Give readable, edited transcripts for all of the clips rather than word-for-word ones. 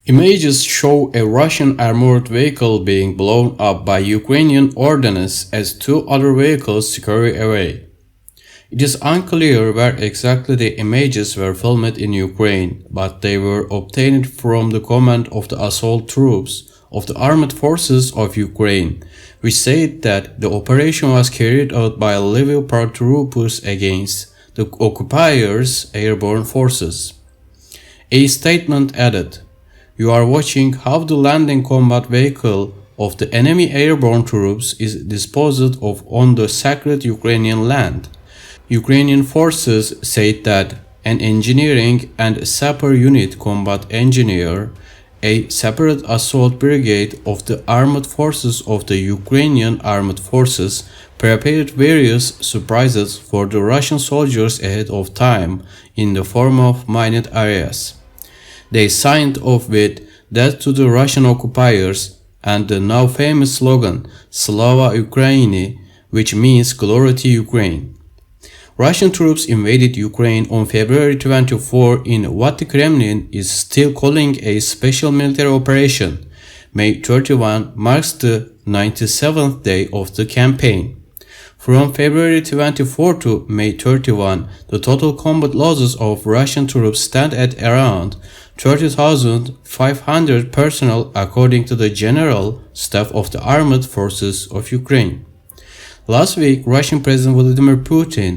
Images show a Russian armored vehicle being blown up by Ukrainian ordnance as two other vehicles scurry away. It is unclear where exactly the images were filmed in Ukraine, but they were obtained from the command of the assault troops of the armed forces of Ukraine, which said that the operation was carried out by Lviv paratroopers against the occupiers' airborne forces. A statement added, "You are watching how the landing combat vehicle of the enemy airborne troops is disposed of on the sacred Ukrainian land." Ukrainian forces said that an engineering and sapper unit combat engineer, a separate assault brigade of the armed forces of the Ukrainian armed forces, prepared various surprises for the Russian soldiers ahead of time in the form of mined areas. They signed off with "Death to the Russian occupiers" and the now famous slogan "Slava Ukraini", which means "Glory to Ukraine." Russian troops invaded Ukraine on February 24 in what the Kremlin is still calling a special military operation. May 31 marks the 97th day of the campaign. From February 24 to May 31, the total combat losses of Russian troops stand at around 30,500 personnel according to the General Staff of the Armed Forces of Ukraine. Last week, Russian President Vladimir Putin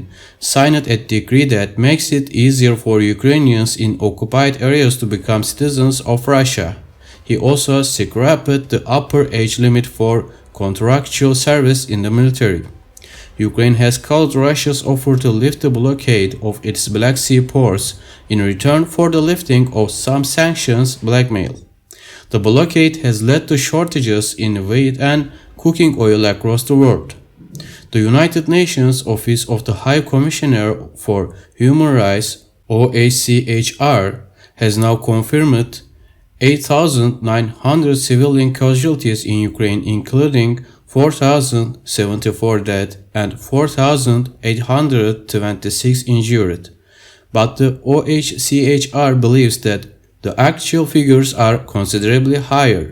signed a decree that makes it easier for Ukrainians in occupied areas to become citizens of Russia. He also scrapped the upper age limit for contractual service in the military. Ukraine has called Russia's offer to lift the blockade of its Black Sea ports in return for the lifting of some sanctions blackmail. The blockade has led to shortages in wheat and cooking oil across the world. The United Nations Office of the High Commissioner for Human Rights (OHCHR) has now confirmed 8,900 civilian casualties in Ukraine, including 4,074 dead and 4,826 injured. But the OHCHR believes that the actual figures are considerably higher.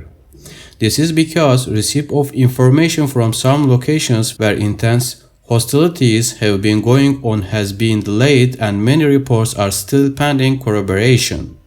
This is because receipt of information from some locations where intense hostilities have been going on has been delayed and many reports are still pending corroboration.